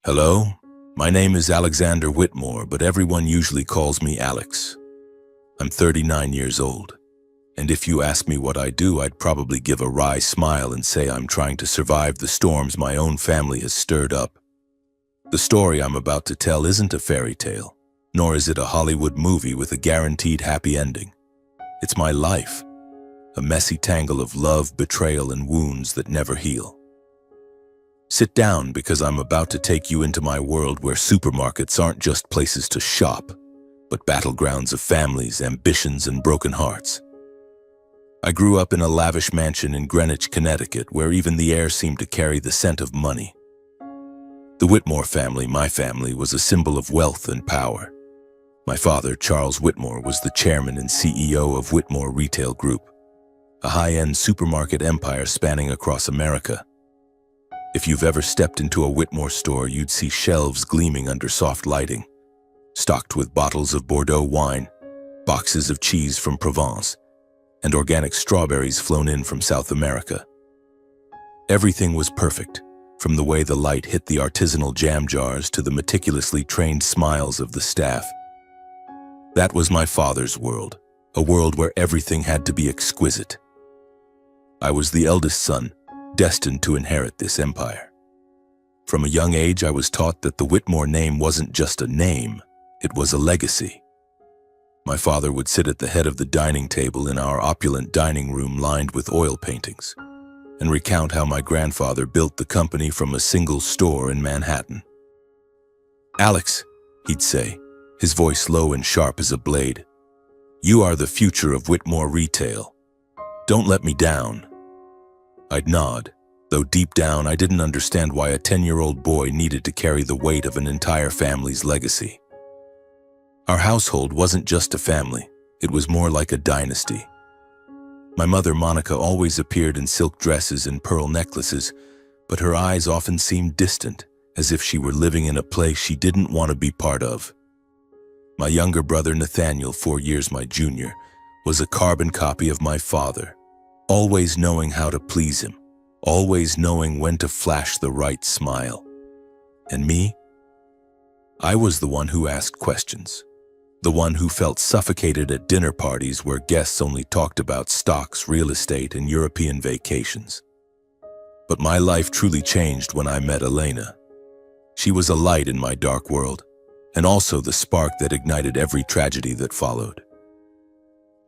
Hello, my name is Alexander Whitmore, but everyone usually calls me Alex. I'm 39 years old, and if you ask me what I do, I'd probably give a wry smile and say I'm trying to survive the storms my own family has stirred up. The story I'm about to tell isn't a fairy tale, nor is it a Hollywood movie with a guaranteed happy ending. It's my life, a messy tangle of love, betrayal, and wounds that never heal. Sit down because I'm about to take you into my world where supermarkets aren't just places to shop, but battlegrounds of families, ambitions, and broken hearts. I grew up in a lavish mansion in Greenwich, Connecticut, where even the air seemed to carry the scent of money. The Whitmore family, my family, was a symbol of wealth and power. My father, Charles Whitmore, was the chairman and CEO of Whitmore Retail Group, a high-end supermarket empire spanning across America. If you've ever stepped into a Whitmore store, you'd see shelves gleaming under soft lighting, stocked with bottles of Bordeaux wine, boxes of cheese from Provence, and organic strawberries flown in from South America. Everything was perfect, from the way the light hit the artisanal jam jars to the meticulously trained smiles of the staff. That was my father's world, a world where everything had to be exquisite. I was the eldest son, destined to inherit this empire. From a young age, I was taught that the Whitmore name wasn't just a name, it was a legacy. My father would sit at the head of the dining table in our opulent dining room lined with oil paintings, and recount how my grandfather built the company from a single store in Manhattan. "Alex," he'd say, his voice low and sharp as a blade, "you are the future of Whitmore retail. Don't let me down." I'd nod, though deep down I didn't understand why a 10-year-old boy needed to carry the weight of an entire family's legacy. Our household wasn't just a family, it was more like a dynasty. My mother, Monica, always appeared in silk dresses and pearl necklaces, but her eyes often seemed distant, as if she were living in a place she didn't want to be part of. My younger brother, Nathaniel, 4 years my junior, was a carbon copy of my father, always knowing how to please him, always knowing when to flash the right smile. And me? I was the one who asked questions, the one who felt suffocated at dinner parties where guests only talked about stocks, real estate, and European vacations. But my life truly changed when I met Elena. She was a light in my dark world, and also the spark that ignited every tragedy that followed.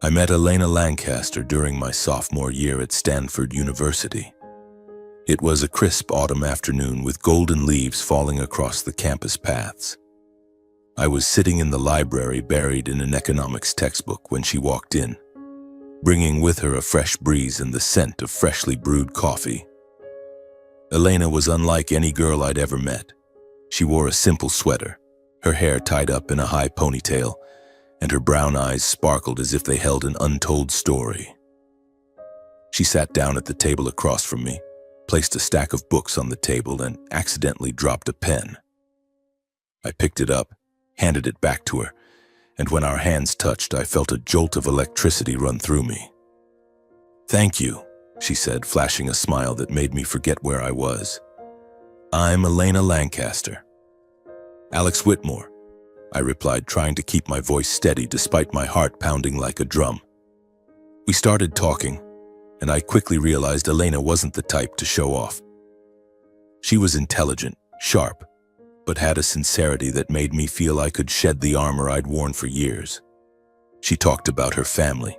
I met Elena Lancaster during my sophomore year at Stanford University. It was a crisp autumn afternoon with golden leaves falling across the campus paths. I was sitting in the library buried in an economics textbook when she walked in, bringing with her a fresh breeze and the scent of freshly brewed coffee. Elena was unlike any girl I'd ever met. She wore a simple sweater, her hair tied up in a high ponytail, and her brown eyes sparkled as if they held an untold story. She sat down at the table across from me, placed a stack of books on the table, and accidentally dropped a pen. I picked it up, handed it back to her, and when our hands touched, I felt a jolt of electricity run through me. "Thank you," she said, flashing a smile that made me forget where I was. "I'm Elena Lancaster." "Alex Whitmore," I replied, trying to keep my voice steady despite my heart pounding like a drum. We started talking, and I quickly realized Elena wasn't the type to show off. She was intelligent, sharp, but had a sincerity that made me feel I could shed the armor I'd worn for years. She talked about her family,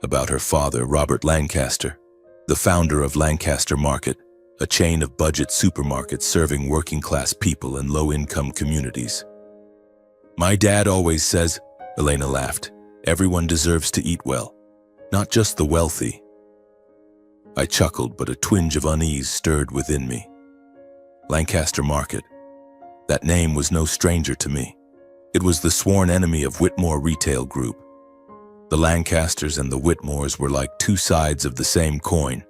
about her father, Robert Lancaster, the founder of Lancaster Market, a chain of budget supermarkets serving working-class people and low-income communities. "My dad always says," Elena laughed, "everyone deserves to eat well, not just the wealthy." I chuckled, but a twinge of unease stirred within me. Lancaster Market. That name was no stranger to me. It was the sworn enemy of Whitmore Retail Group. The Lancasters and the Whitmores were like two sides of the same coin,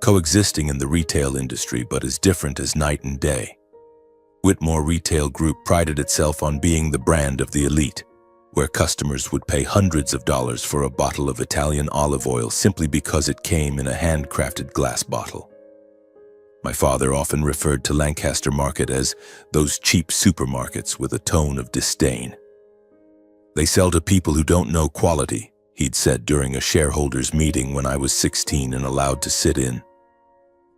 coexisting in the retail industry but as different as night and day. Whitmore Retail Group prided itself on being the brand of the elite, where customers would pay hundreds of dollars for a bottle of Italian olive oil simply because it came in a handcrafted glass bottle. My father often referred to Lancaster Market as those cheap supermarkets with a tone of disdain. "They sell to people who don't know quality," he'd said during a shareholders' meeting when I was 16 and allowed to sit in.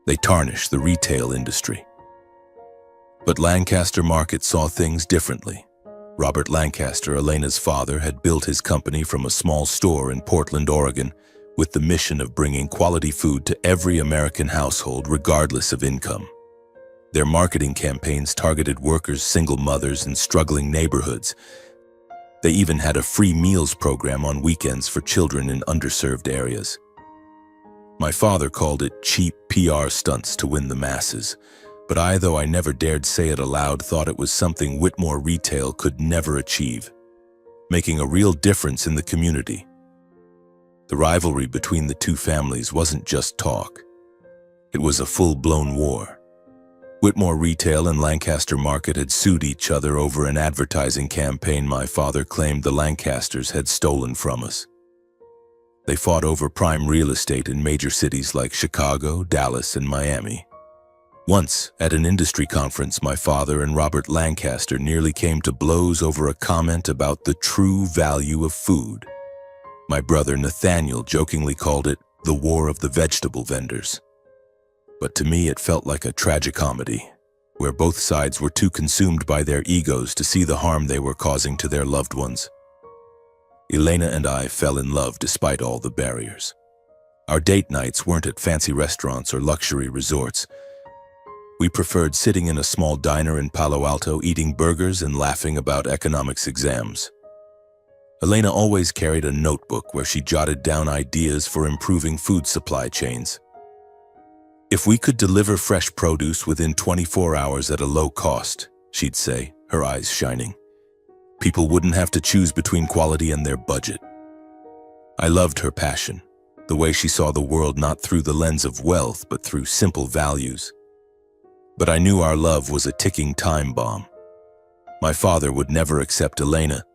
"They tarnish the retail industry." But Lancaster Market saw things differently. Robert Lancaster, Elena's father, had built his company from a small store in Portland, Oregon, with the mission of bringing quality food to every American household regardless of income. Their marketing campaigns targeted workers, single mothers, and struggling neighborhoods. They even had a free meals program on weekends for children in underserved areas. My father called it cheap PR stunts to win the masses, but I, though I never dared say it aloud, thought it was something Whitmore Retail could never achieve, making a real difference in the community. The rivalry between the two families wasn't just talk. It was a full-blown war. Whitmore Retail and Lancaster Market had sued each other over an advertising campaign my father claimed the Lancasters had stolen from us. They fought over prime real estate in major cities like Chicago, Dallas, and Miami. Once, at an industry conference, my father and Robert Lancaster nearly came to blows over a comment about the true value of food. My brother Nathaniel jokingly called it the war of the vegetable vendors. But to me it felt like a tragicomedy, where both sides were too consumed by their egos to see the harm they were causing to their loved ones. Elena and I fell in love despite all the barriers. Our date nights weren't at fancy restaurants or luxury resorts. We preferred sitting in a small diner in Palo Alto, eating burgers and laughing about economics exams. Elena always carried a notebook where she jotted down ideas for improving food supply chains. "If we could deliver fresh produce within 24 hours at a low cost," she'd say, her eyes shining, "people wouldn't have to choose between quality and their budget." I loved her passion, the way she saw the world not through the lens of wealth but through simple values. But I knew our love was a ticking time bomb. My father would never accept Elena,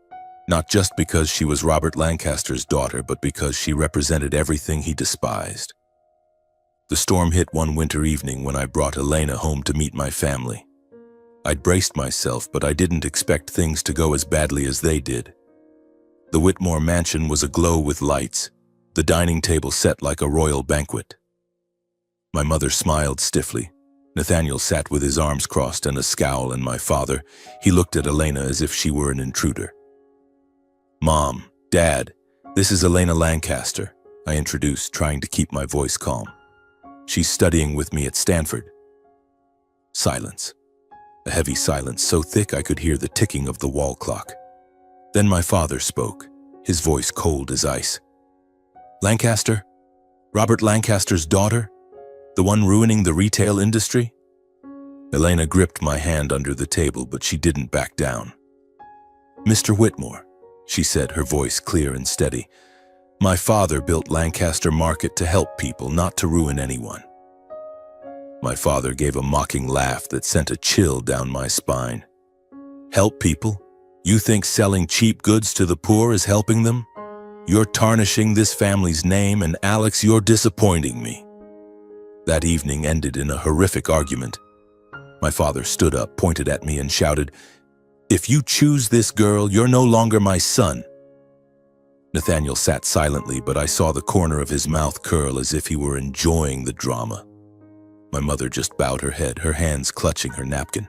not just because she was Robert Lancaster's daughter, but because she represented everything he despised. The storm hit one winter evening when I brought Elena home to meet my family. I'd braced myself, but I didn't expect things to go as badly as they did. The Whitmore mansion was aglow with lights, the dining table set like a royal banquet. My mother smiled stiffly. Nathaniel sat with his arms crossed and a scowl, and my father, he looked at Elena as if she were an intruder. "Mom, Dad, this is Elena Lancaster," I introduced, trying to keep my voice calm. "She's studying with me at Stanford." Silence. A heavy silence so thick I could hear the ticking of the wall clock. Then my father spoke, his voice cold as ice. "Lancaster? Robert Lancaster's daughter? The one ruining the retail industry?" Elena gripped my hand under the table, but she didn't back down. "Mr. Whitmore," she said, her voice clear and steady, "my father built Lancaster Market to help people, not to ruin anyone." My father gave a mocking laugh that sent a chill down my spine. "Help people? You think selling cheap goods to the poor is helping them? You're tarnishing this family's name, and Alex, you're disappointing me." That evening ended in a horrific argument. My father stood up, pointed at me, and shouted, "If you choose this girl, you're no longer my son." Nathaniel sat silently, but I saw the corner of his mouth curl as if he were enjoying the drama. My mother just bowed her head, her hands clutching her napkin.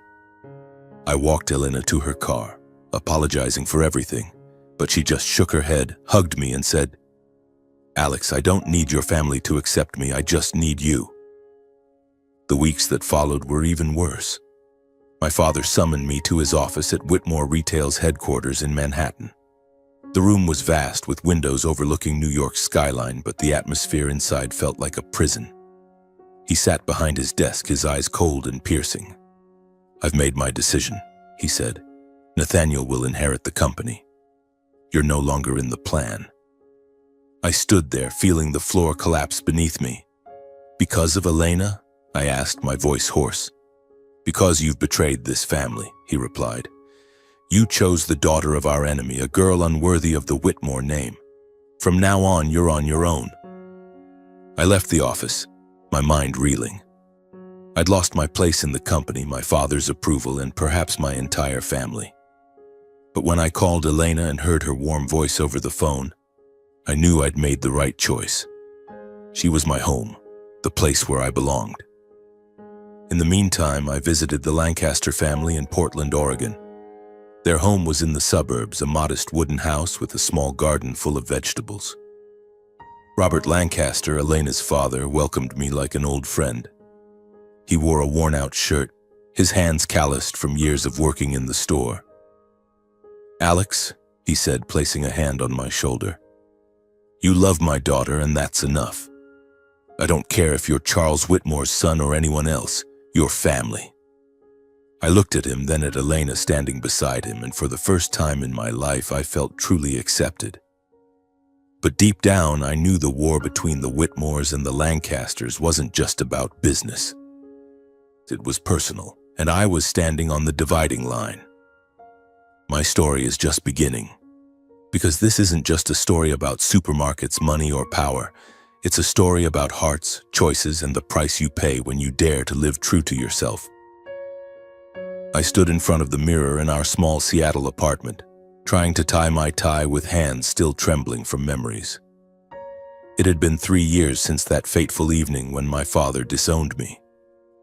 I walked Elena to her car, apologizing for everything, but she just shook her head, hugged me, and said, "Alex, I don't need your family to accept me, I just need you." The weeks that followed were even worse. My father summoned me to his office at Whitmore Retail's headquarters in Manhattan. The room was vast, with windows overlooking New York's skyline, but the atmosphere inside felt like a prison. He sat behind his desk, his eyes cold and piercing. "I've made my decision," he said. "Nathaniel will inherit the company. You're no longer in the plan." I stood there, feeling the floor collapse beneath me. "Because of Elena?" I asked, my voice hoarse. "Because you've betrayed this family," he replied. "You chose the daughter of our enemy, a girl unworthy of the Whitmore name. From now on, you're on your own." I left the office, my mind reeling. I'd lost my place in the company, my father's approval, and perhaps my entire family. But when I called Elena and heard her warm voice over the phone, I knew I'd made the right choice. She was my home, the place where I belonged. In the meantime, I visited the Lancaster family in Portland, Oregon. Their home was in the suburbs, a modest wooden house with a small garden full of vegetables. Robert Lancaster, Elena's father, welcomed me like an old friend. He wore a worn-out shirt, his hands calloused from years of working in the store. "Alex," he said, placing a hand on my shoulder, "you love my daughter, and that's enough. I don't care if you're Charles Whitmore's son or anyone else. You're family." I looked at him, then at Elena standing beside him, and for the first time in my life, I felt truly accepted. But deep down, I knew the war between the Whitmores and the Lancasters wasn't just about business. It was personal, and I was standing on the dividing line. My story is just beginning, because this isn't just a story about supermarkets, money, or power. It's a story about hearts, choices, and the price you pay when you dare to live true to yourself. I stood in front of the mirror in our small Seattle apartment, trying to tie my tie with hands still trembling from memories. It had been 3 years since that fateful evening when my father disowned me,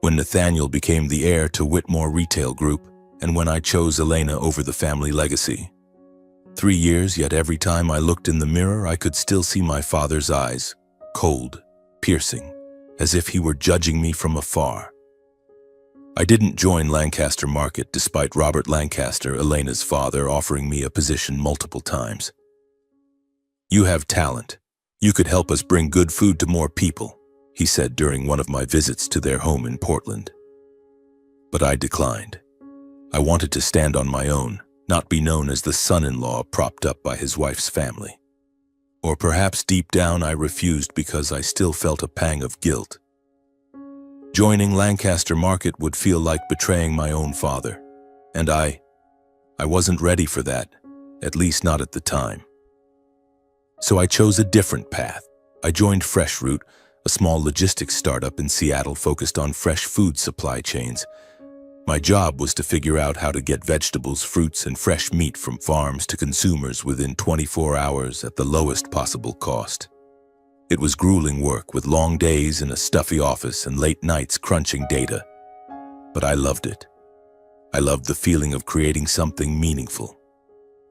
when Nathaniel became the heir to Whitmore Retail Group, and when I chose Elena over the family legacy. 3 years, yet every time I looked in the mirror, I could still see my father's eyes, cold, piercing, as if he were judging me from afar. I didn't join Lancaster Market despite Robert Lancaster, Elena's father, offering me a position multiple times. "You have talent. You could help us bring good food to more people," he said during one of my visits to their home in Portland. But I declined. I wanted to stand on my own, not be known as the son-in-law propped up by his wife's family. Or perhaps deep down I refused because I still felt a pang of guilt. Joining Lancaster Market would feel like betraying my own father, and I wasn't ready for that, at least not at the time. So I chose a different path. I joined Fresh Route, a small logistics startup in Seattle focused on fresh food supply chains. My job was to figure out how to get vegetables, fruits, and fresh meat from farms to consumers within 24 hours at the lowest possible cost. It was grueling work with long days in a stuffy office and late nights crunching data. But I loved it. I loved the feeling of creating something meaningful.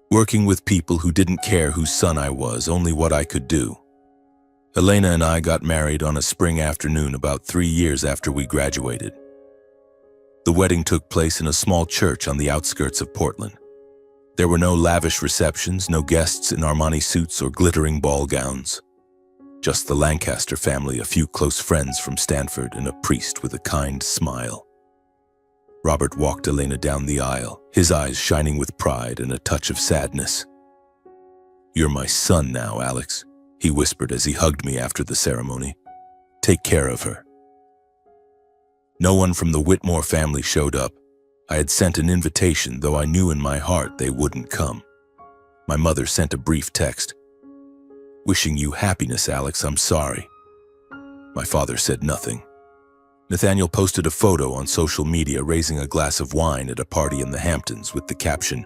Working with people who didn't care whose son I was, only what I could do. Elena and I got married on a spring afternoon about 3 years after we graduated. The wedding took place in a small church on the outskirts of Portland. There were no lavish receptions, no guests in Armani suits or glittering ball gowns. Just the Lancaster family, a few close friends from Stanford, and a priest with a kind smile. Robert walked Elena down the aisle, his eyes shining with pride and a touch of sadness. "You're my son now, Alex," he whispered as he hugged me after the ceremony. "Take care of her." No one from the Whitmore family showed up. I had sent an invitation, though I knew in my heart they wouldn't come. My mother sent a brief text. "Wishing you happiness, Alex, I'm sorry." My father said nothing. Nathaniel posted a photo on social media raising a glass of wine at a party in the Hamptons with the caption,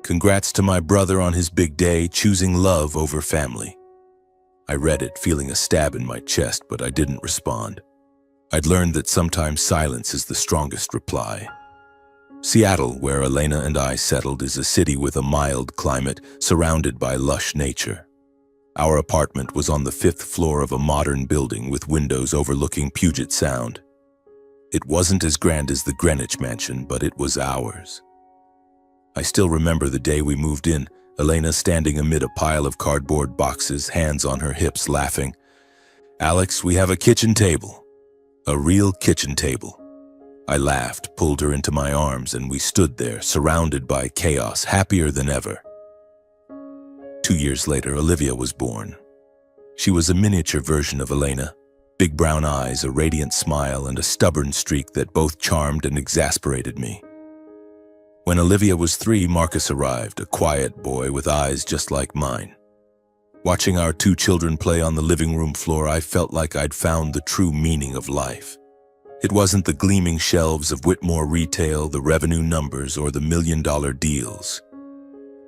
"Congrats to my brother on his big day, choosing love over family." I read it, feeling a stab in my chest, but I didn't respond. I'd learned that sometimes silence is the strongest reply. Seattle, where Elena and I settled, is a city with a mild climate surrounded by lush nature. Our apartment was on the 5th floor of a modern building with windows overlooking Puget Sound. It wasn't as grand as the Greenwich Mansion, but it was ours. I still remember the day we moved in, Elena standing amid a pile of cardboard boxes, hands on her hips, laughing. "Alex, we have a kitchen table. A real kitchen table." I laughed, pulled her into my arms, and we stood there, surrounded by chaos, happier than ever. 2 years later, Olivia was born. She was a miniature version of Elena, big brown eyes, a radiant smile, and a stubborn streak that both charmed and exasperated me. When Olivia was 3, Marcus arrived, a quiet boy with eyes just like mine. Watching our 2 children play on the living room floor, I felt like I'd found the true meaning of life. It wasn't the gleaming shelves of Whitmore retail, the revenue numbers, or the million-dollar deals.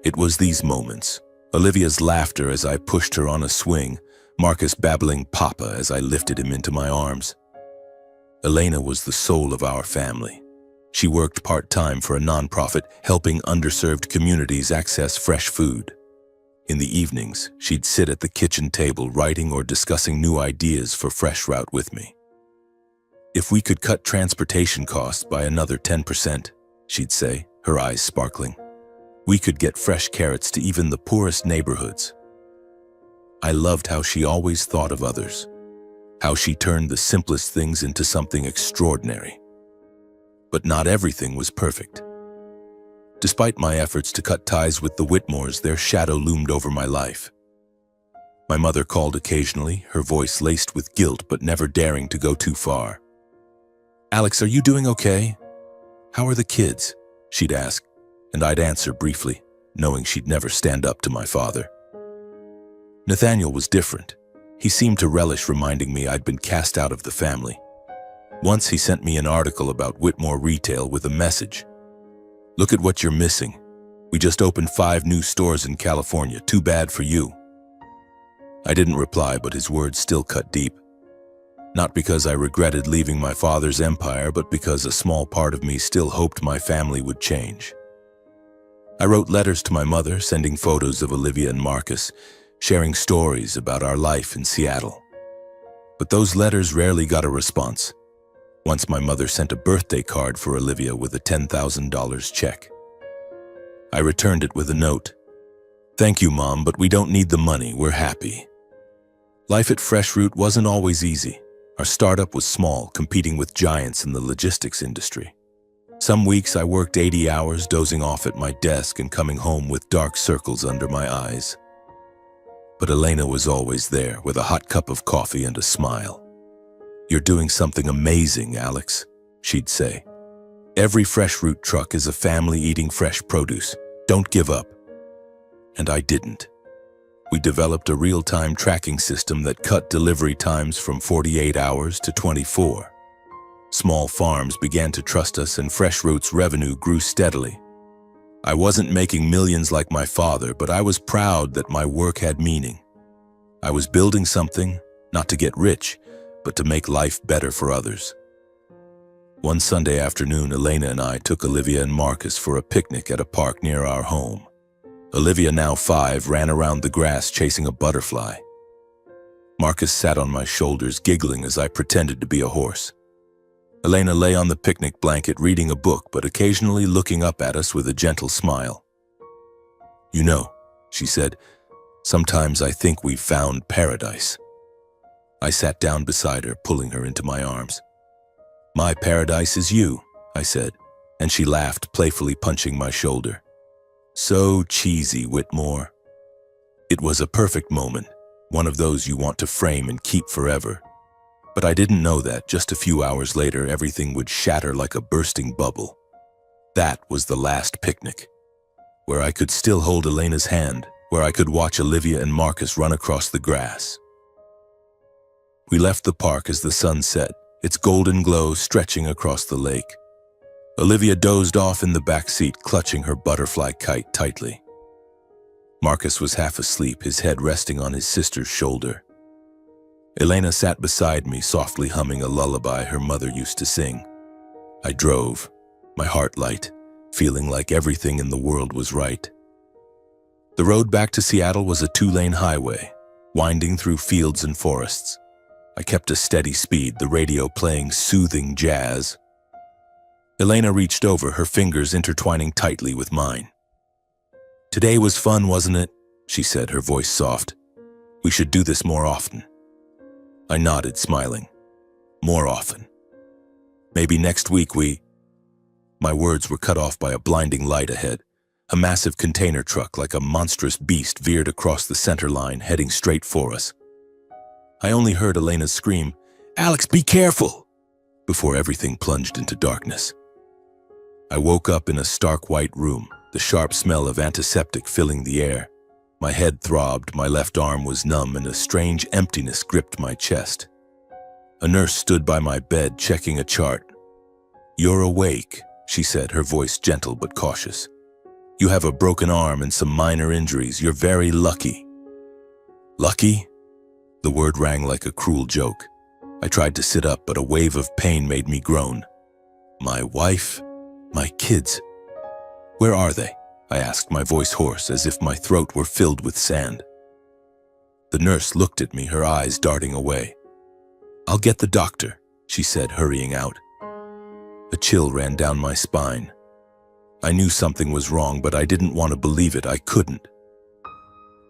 It was these moments. Olivia's laughter as I pushed her on a swing, Marcus babbling "Papa" as I lifted him into my arms. Elena was the soul of our family. She worked part-time for a nonprofit, helping underserved communities access fresh food. In the evenings, she'd sit at the kitchen table writing or discussing new ideas for Fresh Route with me. "If we could cut transportation costs by another 10%, she'd say, her eyes sparkling, "we could get fresh carrots to even the poorest neighborhoods." I loved how she always thought of others, how she turned the simplest things into something extraordinary. But not everything was perfect. Despite my efforts to cut ties with the Whitmores, their shadow loomed over my life. My mother called occasionally, her voice laced with guilt but never daring to go too far. "Alex, are you doing okay? How are the kids?" she'd ask, and I'd answer briefly, knowing she'd never stand up to my father. Nathaniel was different. He seemed to relish reminding me I'd been cast out of the family. Once he sent me an article about Whitmore retail with a message. "Look at what you're missing. We just opened 5 new stores in California. Too bad for you." I didn't reply, but his words still cut deep. Not because I regretted leaving my father's empire, but because a small part of me still hoped my family would change. I wrote letters to my mother, sending photos of Olivia and Marcus, sharing stories about our life in Seattle. But those letters rarely got a response. Once my mother sent a birthday card for Olivia with a $10,000 check. I returned it with a note. "Thank you, Mom, but we don't need the money. We're happy." Life at Fresh Route wasn't always easy. Our startup was small, competing with giants in the logistics industry. Some weeks I worked 80 hours, dozing off at my desk and coming home with dark circles under my eyes. But Elena was always there, with a hot cup of coffee and a smile. "You're doing something amazing, Alex," she'd say. "Every Fresh Route truck is a family eating fresh produce. Don't give up." And I didn't. We developed a real-time tracking system that cut delivery times from 48 hours to 24. Small farms began to trust us, and Fresh Route's revenue grew steadily. I wasn't making millions like my father, but I was proud that my work had meaning. I was building something, not to get rich, but to make life better for others. One Sunday afternoon, Elena and I took Olivia and Marcus for a picnic at a park near our home. Olivia, now 5, ran around the grass chasing a butterfly. Marcus sat on my shoulders, giggling as I pretended to be a horse. Elena lay on the picnic blanket reading a book, but occasionally looking up at us with a gentle smile. "You know," she said, "sometimes I think we've found paradise." I sat down beside her, pulling her into my arms. "My paradise is you," I said, and she laughed, playfully punching my shoulder. "So cheesy, Whitmore." It was a perfect moment, one of those you want to frame and keep forever. But I didn't know that just a few hours later, everything would shatter like a bursting bubble. That was the last picnic, where I could still hold Elena's hand, where I could watch Olivia and Marcus run across the grass. We left the park as the sun set, its golden glow stretching across the lake. Olivia dozed off in the back seat, clutching her butterfly kite tightly. Marcus was half asleep, his head resting on his sister's shoulder. Elena sat beside me, softly humming a lullaby her mother used to sing. I drove, my heart light, feeling like everything in the world was right. The road back to Seattle was a 2-lane highway, winding through fields and forests. I kept a steady speed, the radio playing soothing jazz. Elena reached over, her fingers intertwining tightly with mine. "Today was fun, wasn't it?" she said, her voice soft. "We should do this more often." I nodded, smiling. "More often. Maybe next week we—" My words were cut off by a blinding light ahead. A massive container truck, like a monstrous beast, veered across the center line, heading straight for us. I only heard Elena's scream, "Alex, be careful!" before everything plunged into darkness. I woke up in a stark white room, the sharp smell of antiseptic filling the air. My head throbbed, my left arm was numb, and a strange emptiness gripped my chest. A nurse stood by my bed checking a chart. "You're awake," she said, her voice gentle but cautious. "You have a broken arm and some minor injuries. You're very lucky." Lucky? The word rang like a cruel joke. I tried to sit up, but a wave of pain made me groan. My wife? My kids? Where are they? I asked, my voice hoarse, as if my throat were filled with sand. The nurse looked at me, her eyes darting away. "I'll get the doctor," she said, hurrying out. A chill ran down my spine. I knew something was wrong, but I didn't want to believe it. I couldn't.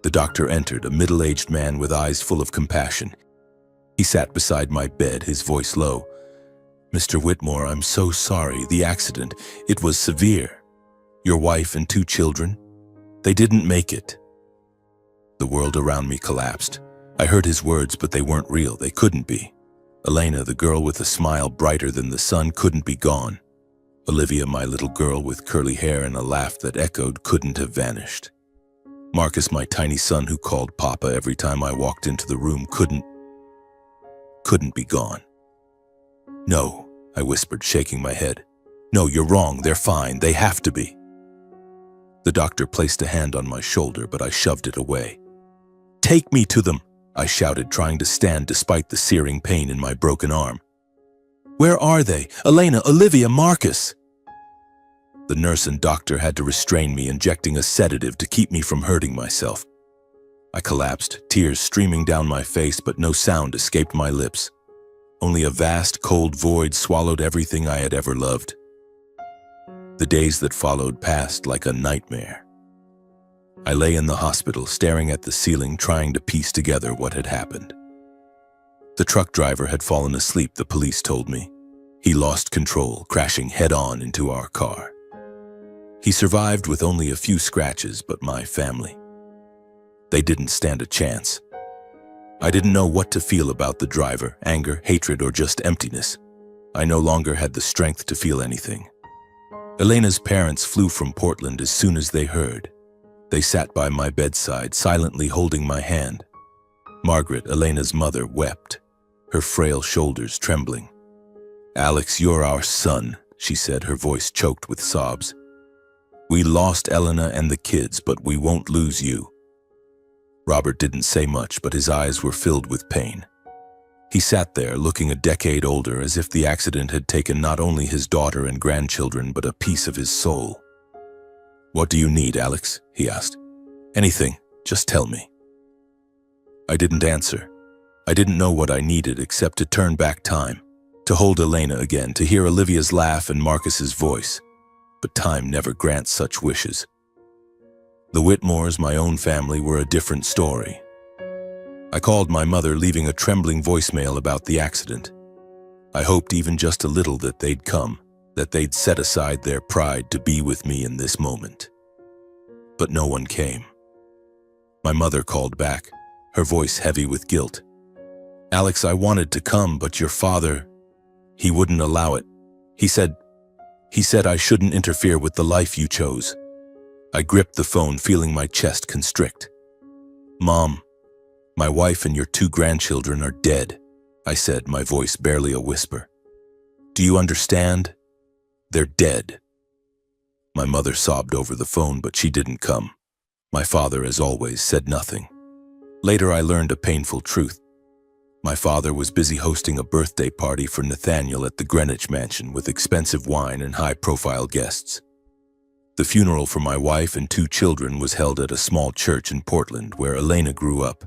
The doctor entered, a middle-aged man with eyes full of compassion. He sat beside my bed, his voice low. "Mr. Whitmore, I'm so sorry. The accident, it was severe. Your wife and 2 children, they didn't make it." The world around me collapsed. I heard his words, but they weren't real. They couldn't be. Elena, the girl with a smile brighter than the sun, couldn't be gone. Olivia, my little girl with curly hair and a laugh that echoed, couldn't have vanished. Marcus, my tiny son who called Papa every time I walked into the room, couldn't be gone. "No," I whispered, shaking my head. "No, you're wrong. They're fine. They have to be." The doctor placed a hand on my shoulder, but I shoved it away. "Take me to them," I shouted, trying to stand despite the searing pain in my broken arm. "Where are they? Elena, Olivia, Marcus?" The nurse and doctor had to restrain me, injecting a sedative to keep me from hurting myself. I collapsed, tears streaming down my face, but no sound escaped my lips. Only a vast, cold void swallowed everything I had ever loved. The days that followed passed like a nightmare. I lay in the hospital, staring at the ceiling, trying to piece together what had happened. The truck driver had fallen asleep, the police told me. He lost control, crashing head-on into our car. He survived with only a few scratches, but my family, they didn't stand a chance. I didn't know what to feel about the driver, anger, hatred, or just emptiness. I no longer had the strength to feel anything. Elena's parents flew from Portland as soon as they heard. They sat by my bedside, silently holding my hand. Margaret, Elena's mother, wept, her frail shoulders trembling. "Alex, you're our son," she said, her voice choked with sobs. "We lost Elena and the kids, but we won't lose you." Robert didn't say much, but his eyes were filled with pain. He sat there, looking a decade older, as if the accident had taken not only his daughter and grandchildren, but a piece of his soul. "What do you need, Alex?" he asked. "Anything, just tell me." I didn't answer. I didn't know what I needed except to turn back time, to hold Elena again, to hear Olivia's laugh and Marcus's voice. But time never grants such wishes. The Whitmores, my own family, were a different story. I called my mother, leaving a trembling voicemail about the accident. I hoped even just a little that they'd come, that they'd set aside their pride to be with me in this moment. But no one came. My mother called back, her voice heavy with guilt. "Alex, I wanted to come, but your father, he wouldn't allow it. He said I shouldn't interfere with the life you chose." I gripped the phone, feeling my chest constrict. "Mom, my wife and your 2 grandchildren are dead," I said, my voice barely a whisper. "Do you understand? They're dead." My mother sobbed over the phone, but she didn't come. My father, as always, said nothing. Later, I learned a painful truth. My father was busy hosting a birthday party for Nathaniel at the Greenwich mansion with expensive wine and high-profile guests. The funeral for my wife and 2 children was held at a small church in Portland where Elena grew up.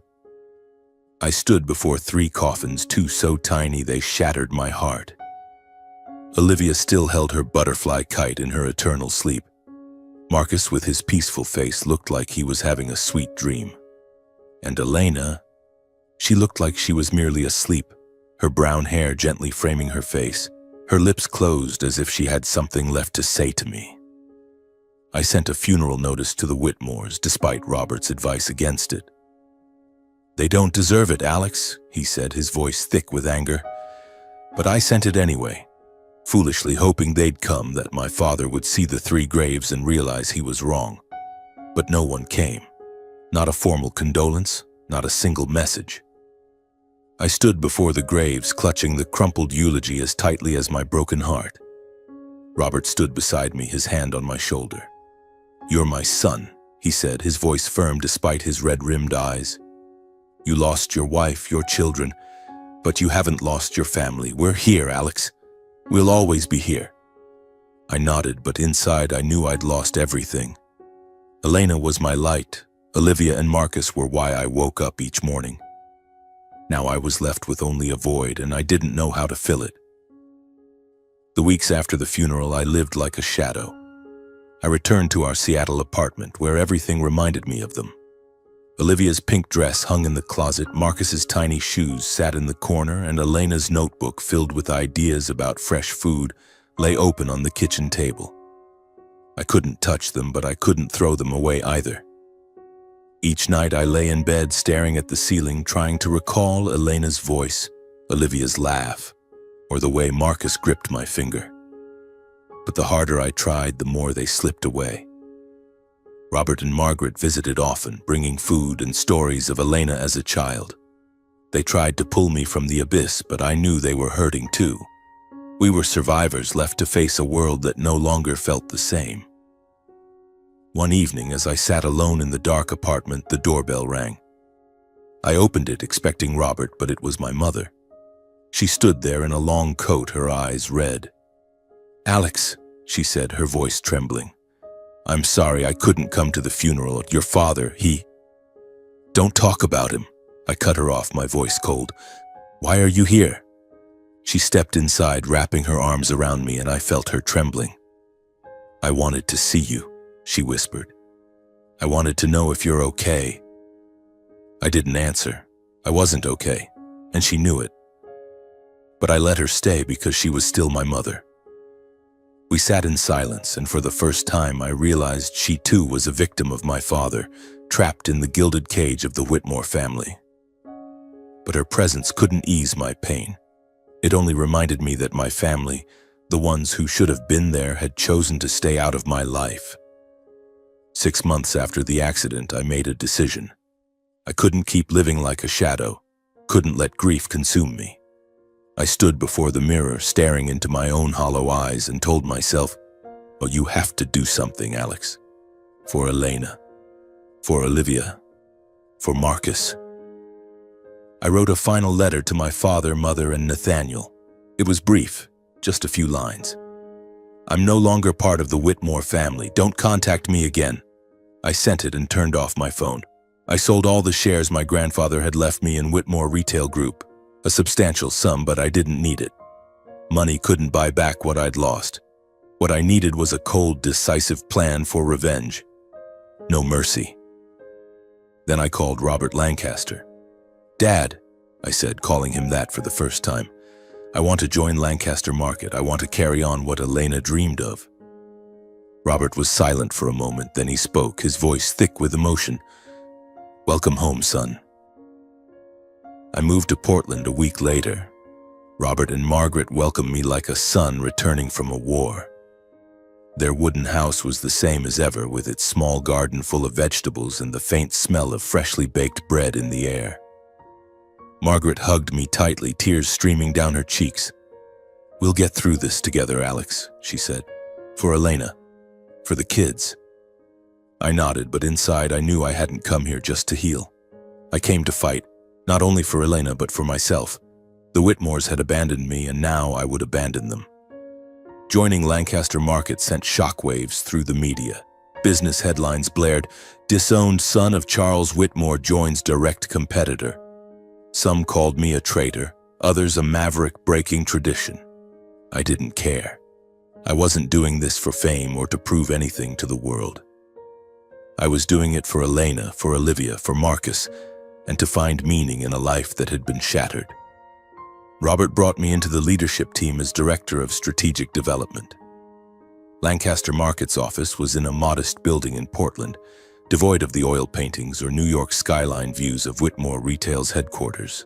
I stood before 3 coffins, 2 so tiny they shattered my heart. Olivia still held her butterfly kite in her eternal sleep. Marcus, with his peaceful face, looked like he was having a sweet dream. And Elena, she looked like she was merely asleep, her brown hair gently framing her face, her lips closed as if she had something left to say to me. I sent a funeral notice to the Whitmores, despite Robert's advice against it. "They don't deserve it, Alex," he said, his voice thick with anger. But I sent it anyway, foolishly hoping they'd come, that my father would see the 3 graves and realize he was wrong. But no one came. Not a formal condolence, not a single message. I stood before the graves, clutching the crumpled eulogy as tightly as my broken heart. Robert stood beside me, his hand on my shoulder. "You're my son," he said, his voice firm despite his red-rimmed eyes. "You lost your wife, your children, but you haven't lost your family. We're here, Alex. We'll always be here." I nodded, but inside I knew I'd lost everything. Elena was my light. Olivia and Marcus were why I woke up each morning. Now I was left with only a void, and I didn't know how to fill it. The weeks after the funeral, I lived like a shadow. I returned to our Seattle apartment, where everything reminded me of them. Olivia's pink dress hung in the closet, Marcus's tiny shoes sat in the corner, and Elena's notebook, filled with ideas about fresh food, lay open on the kitchen table. I couldn't touch them, but I couldn't throw them away either. Each night I lay in bed staring at the ceiling, trying to recall Elena's voice, Olivia's laugh, or the way Marcus gripped my finger. But the harder I tried, the more they slipped away. Robert and Margaret visited often, bringing food and stories of Elena as a child. They tried to pull me from the abyss, but I knew they were hurting too. We were survivors left to face a world that no longer felt the same. One evening, as I sat alone in the dark apartment, the doorbell rang. I opened it, expecting Robert, but it was my mother. She stood there in a long coat, her eyes red. "Alex," she said, her voice trembling. "I'm sorry I couldn't come to the funeral. Your father, he—" "Don't talk about him," I cut her off, my voice cold. "Why are you here?" She stepped inside, wrapping her arms around me, and I felt her trembling. "I wanted to see you," she whispered. "I wanted to know if you're okay." I didn't answer. I wasn't okay, and she knew it. But I let her stay because she was still my mother. We sat in silence, and for the first time I realized she too was a victim of my father, trapped in the gilded cage of the Whitmore family. But her presence couldn't ease my pain. It only reminded me that my family, the ones who should have been there, had chosen to stay out of my life. 6 months after the accident, I made a decision. I couldn't keep living like a shadow, couldn't let grief consume me. I stood before the mirror, staring into my own hollow eyes, and told myself, "Oh, you have to do something, Alex. For Elena, for Olivia, for Marcus." I wrote a final letter to my father, mother, and Nathaniel. It was brief, just a few lines. "I'm no longer part of the Whitmore family. Don't contact me again." I sent it and turned off my phone. I sold all the shares my grandfather had left me in Whitmore Retail Group. A substantial sum, but I didn't need it. Money couldn't buy back what I'd lost. What I needed was a cold, decisive plan for revenge. No mercy. Then I called Robert Lancaster. "Dad," I said, calling him that for the first time, "I want to join Lancaster Market. I want to carry on what Elena dreamed of." Robert was silent for a moment, then he spoke, his voice thick with emotion. "Welcome home, son." I moved to Portland a week later. Robert and Margaret welcomed me like a son returning from a war. Their wooden house was the same as ever, with its small garden full of vegetables and the faint smell of freshly baked bread in the air. Margaret hugged me tightly, tears streaming down her cheeks. "We'll get through this together, Alex," she said. "For Elena, for the kids." I nodded, but inside I knew I hadn't come here just to heal. I came to fight, not only for Elena, but for myself. The Whitmores had abandoned me, and now I would abandon them. Joining Lancaster Market sent shockwaves through the media. Business headlines blared, "Disowned son of Charles Whitmore joins direct competitor." Some called me a traitor, others a maverick breaking tradition. I didn't care. I wasn't doing this for fame or to prove anything to the world. I was doing it for Elena, for Olivia, for Marcus, and to find meaning in a life that had been shattered. Robert brought me into the leadership team as Director of Strategic Development. Lancaster Market's office was in a modest building in Portland, devoid of the oil paintings or New York skyline views of Whitmore Retail's headquarters.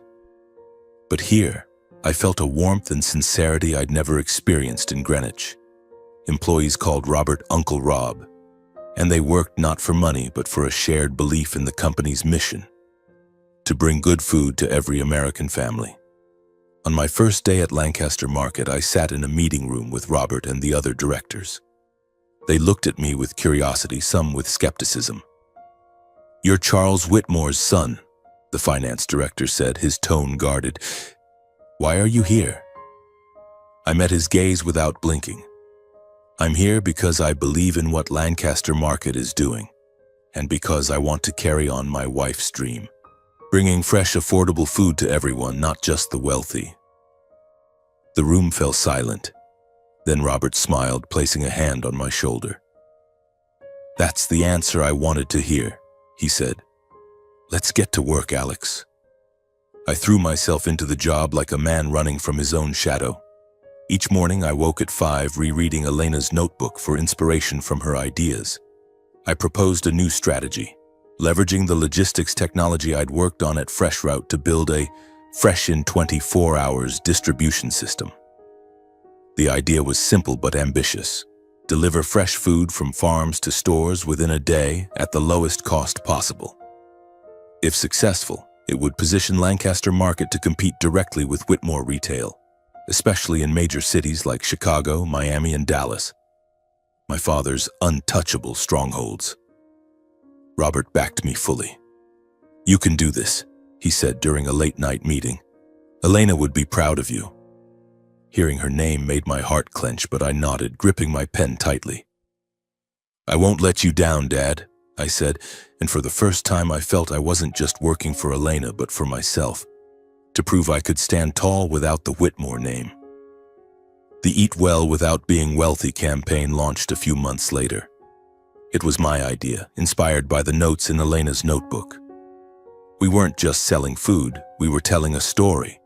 But here, I felt a warmth and sincerity I'd never experienced in Greenwich. Employees called Robert Uncle Rob, and they worked not for money but for a shared belief in the company's mission. to bring good food to every American family. On my first day at Lancaster Market, I sat in a meeting room with Robert and the other directors. They looked at me with curiosity, some with skepticism. "You're Charles Whitmore's son," the finance director said, his tone guarded. "Why are you here?" I met his gaze without blinking. "I'm here because I believe in what Lancaster Market is doing, and because I want to carry on my wife's dream, bringing fresh, affordable food to everyone, not just the wealthy." The room fell silent. Then Robert smiled, placing a hand on my shoulder. "That's the answer I wanted to hear," he said. "Let's get to work, Alex." I threw myself into the job like a man running from his own shadow. Each morning I woke at 5, rereading Elena's notebook for inspiration from her ideas. I proposed a new strategy, leveraging the logistics technology I'd worked on at Fresh Route to build a fresh in 24 hours distribution system. The idea was simple but ambitious. Deliver fresh food from farms to stores within a day at the lowest cost possible. If successful, it would position Lancaster Market to compete directly with Whitmore Retail, especially in major cities like Chicago, Miami, and Dallas, my father's untouchable strongholds. Robert backed me fully. "You can do this," he said during a late-night meeting. "Elena would be proud of you." Hearing her name made my heart clench, but I nodded, gripping my pen tightly. "I won't let you down, Dad," I said, and for the first time I felt I wasn't just working for Elena, but for myself, to prove I could stand tall without the Whitmore name. The Eat Well Without Being Wealthy campaign launched a few months later. It was my idea, inspired by the notes in Elena's notebook. We weren't just selling food, we were telling a story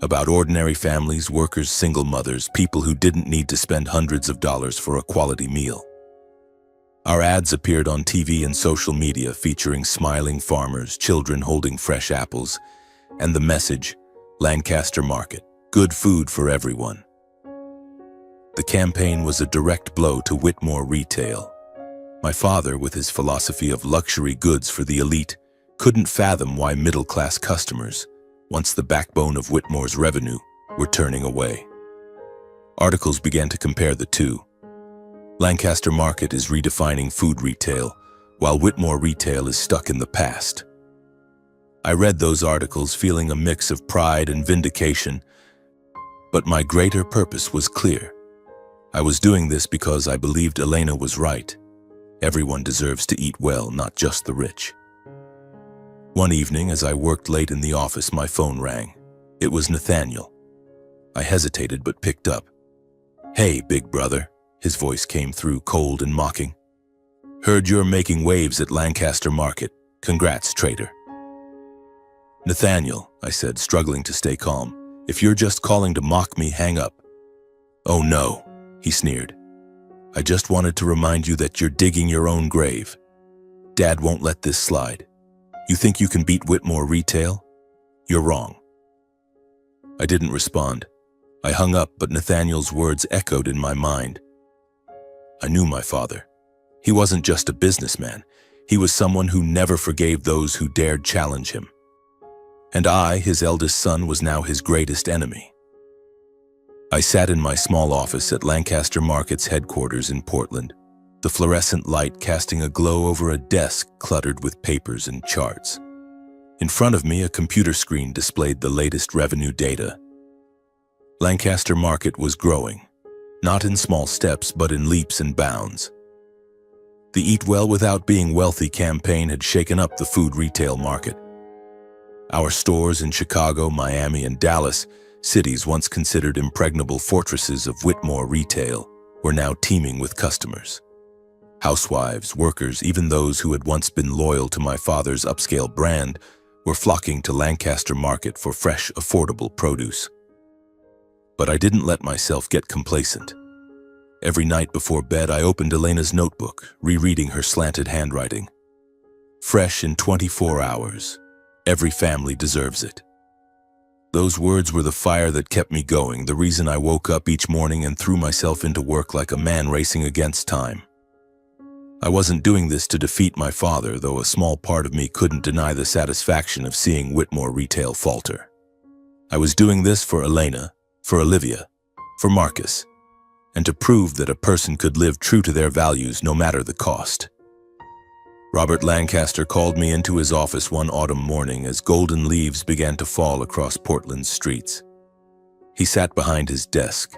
about ordinary families, workers, single mothers, people who didn't need to spend hundreds of dollars for a quality meal. Our ads appeared on TV and social media, featuring smiling farmers, children holding fresh apples, and the message, "Lancaster Market, good food for everyone." The campaign was a direct blow to Whitmore Retail. My father, with his philosophy of luxury goods for the elite, couldn't fathom why middle-class customers, once the backbone of Whitmore's revenue, were turning away. Articles began to compare the two. Lancaster Market is redefining food retail, while Whitmore Retail is stuck in the past. I read those articles feeling a mix of pride and vindication, but my greater purpose was clear. I was doing this because I believed Elena was right. Everyone deserves to eat well, not just the rich. One evening, as I worked late in the office, my phone rang. It was Nathaniel. I hesitated but picked up. "Hey, big brother," his voice came through, cold and mocking. "Heard you're making waves at Lancaster Market. Congrats, trader." "Nathaniel," I said, struggling to stay calm, "if you're just calling to mock me, hang up." "Oh no," he sneered. "I just wanted to remind you that you're digging your own grave. Dad won't let this slide. You think you can beat Whitmore Retail? You're wrong." I didn't respond. I hung up, but Nathaniel's words echoed in my mind. I knew my father. He wasn't just a businessman. He was someone who never forgave those who dared challenge him. And I, his eldest son, was now his greatest enemy. I sat in my small office at Lancaster Market's headquarters in Portland, the fluorescent light casting a glow over a desk cluttered with papers and charts. In front of me, a computer screen displayed the latest revenue data. Lancaster Market was growing, not in small steps, but in leaps and bounds. The Eat Well Without Being Wealthy campaign had shaken up the food retail market. Our stores in Chicago, Miami, and Dallas, cities once considered impregnable fortresses of Whitmore Retail, were now teeming with customers. Housewives, workers, even those who had once been loyal to my father's upscale brand, were flocking to Lancaster Market for fresh, affordable produce. But I didn't let myself get complacent. Every night before bed, I opened Elena's notebook, rereading her slanted handwriting. "Fresh in 24 hours. Every family deserves it." Those words were the fire that kept me going, the reason I woke up each morning and threw myself into work like a man racing against time. I wasn't doing this to defeat my father, though a small part of me couldn't deny the satisfaction of seeing Whitmore Retail falter. I was doing this for Elena, for Olivia, for Marcus, and to prove that a person could live true to their values no matter the cost. Robert Lancaster called me into his office one autumn morning as golden leaves began to fall across Portland's streets. He sat behind his desk,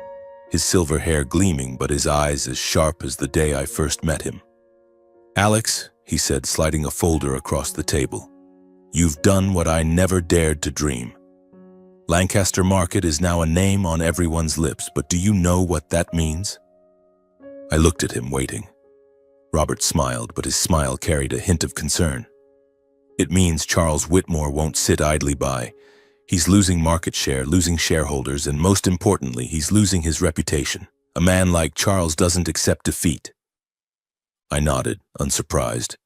his silver hair gleaming but his eyes as sharp as the day I first met him. "Alex," he said, sliding a folder across the table, "you've done what I never dared to dream. Lancaster Market is now a name on everyone's lips, but do you know what that means?" I looked at him, waiting. Robert smiled, but his smile carried a hint of concern. "It means Charles Whitmore won't sit idly by. He's losing market share, losing shareholders, and most importantly, he's losing his reputation. A man like Charles doesn't accept defeat." I nodded, unsurprised.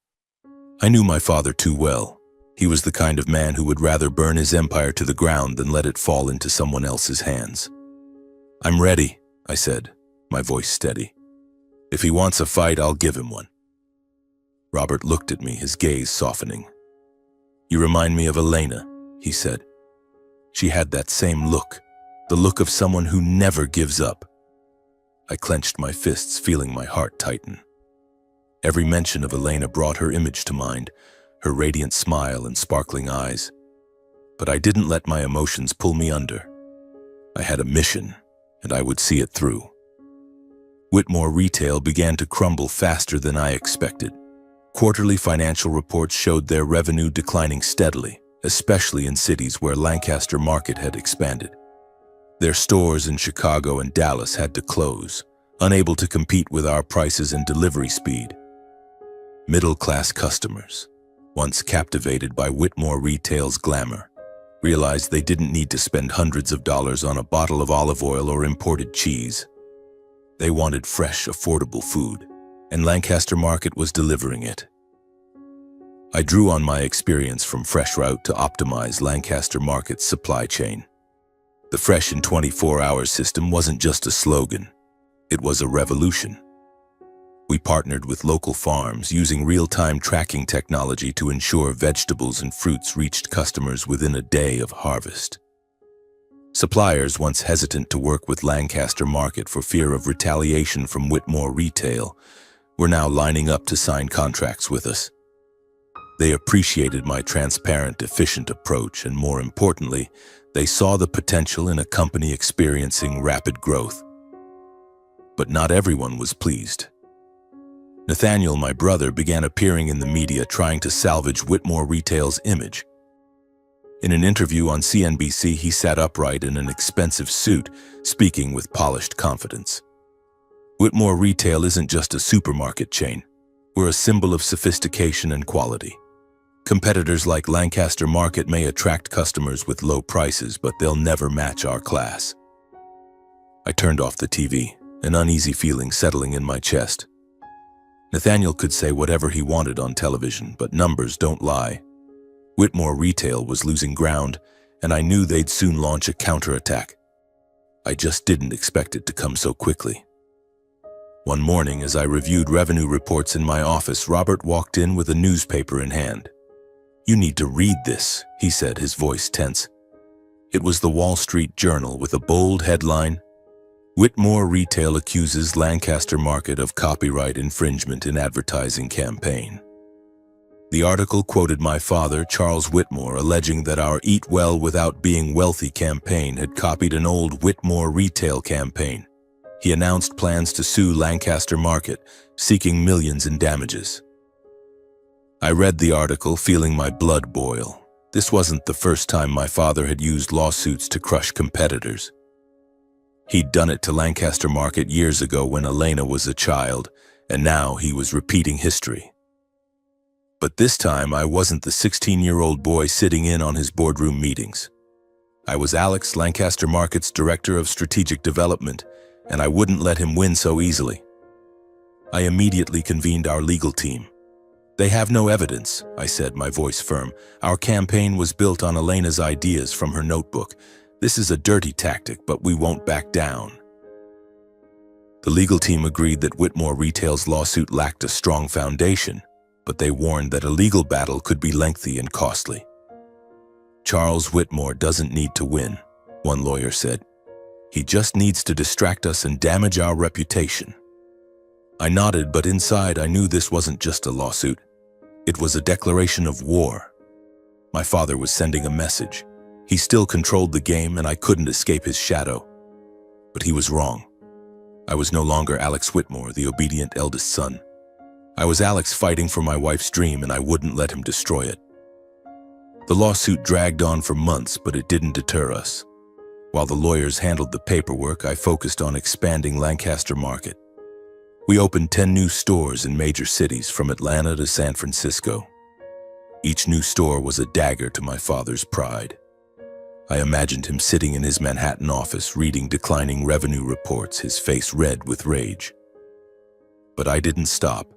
I knew my father too well. He was the kind of man who would rather burn his empire to the ground than let it fall into someone else's hands. "I'm ready," I said, my voice steady. "If he wants a fight, I'll give him one." Robert looked at me, his gaze softening. "You remind me of Elena," he said. She had that same look, the look of someone who never gives up. I clenched my fists, feeling my heart tighten. Every mention of Elena brought her image to mind, her radiant smile and sparkling eyes. But I didn't let my emotions pull me under. I had a mission, and I would see it through. Whitmore Retail began to crumble faster than I expected. Quarterly financial reports showed their revenue declining steadily, especially in cities where Lancaster Market had expanded. Their stores in Chicago and Dallas had to close, unable to compete with our prices and delivery speed. Middle-class customers, once captivated by Whitmore Retail's glamour, realized they didn't need to spend hundreds of dollars on a bottle of olive oil or imported cheese. They wanted fresh, affordable food, and Lancaster Market was delivering it. I drew on my experience from Fresh Route to optimize Lancaster Market's supply chain. The Fresh in 24 Hours system wasn't just a slogan, it was a revolution. We partnered with local farms using real-time tracking technology to ensure vegetables and fruits reached customers within a day of harvest. Suppliers, once hesitant to work with Lancaster Market for fear of retaliation from Whitmore Retail, were now lining up to sign contracts with us. They appreciated my transparent, efficient approach, and more importantly, they saw the potential in a company experiencing rapid growth. But not everyone was pleased. Nathaniel, my brother, began appearing in the media trying to salvage Whitmore Retail's image. In an interview on CNBC, he sat upright in an expensive suit, speaking with polished confidence. "Whitmore Retail isn't just a supermarket chain. We're a symbol of sophistication and quality. Competitors like Lancaster Market may attract customers with low prices, but they'll never match our class." I turned off the TV, an uneasy feeling settling in my chest. Nathaniel could say whatever he wanted on television, but numbers don't lie. Whitmore Retail was losing ground, and I knew they'd soon launch a counterattack. I just didn't expect it to come so quickly. One morning, as I reviewed revenue reports in my office, Robert walked in with a newspaper in hand. "You need to read this," he said, his voice tense. It was the Wall Street Journal with a bold headline, "Whitmore Retail accuses Lancaster Market of copyright infringement in advertising campaign." The article quoted my father, Charles Whitmore, alleging that our Eat Well Without Being Wealthy campaign had copied an old Whitmore Retail campaign. He announced plans to sue Lancaster Market, seeking millions in damages. I read the article, feeling my blood boil. This wasn't the first time my father had used lawsuits to crush competitors. He'd done it to Lancaster Market years ago when Elena was a child, and now he was repeating history. But this time, I wasn't the 16-year-old boy sitting in on his boardroom meetings. I was Alex, Lancaster Market's Director of Strategic Development, and I wouldn't let him win so easily. I immediately convened our legal team. "They have no evidence," I said, my voice firm. "Our campaign was built on Elena's ideas from her notebook. This is a dirty tactic, but we won't back down." The legal team agreed that Whitmore Retail's lawsuit lacked a strong foundation, but they warned that a legal battle could be lengthy and costly. "Charles Whitmore doesn't need to win," one lawyer said. "He just needs to distract us and damage our reputation." I nodded, but inside I knew this wasn't just a lawsuit. It was a declaration of war. My father was sending a message. He still controlled the game and I couldn't escape his shadow. But he was wrong. I was no longer Alex Whitmore, the obedient eldest son. I was Alex fighting for my wife's dream, and I wouldn't let him destroy it. The lawsuit dragged on for months, but it didn't deter us. While the lawyers handled the paperwork, I focused on expanding Lancaster Market. We opened 10 new stores in major cities, from Atlanta to San Francisco. Each new store was a dagger to my father's pride. I imagined him sitting in his Manhattan office, reading declining revenue reports, his face red with rage. But I didn't stop.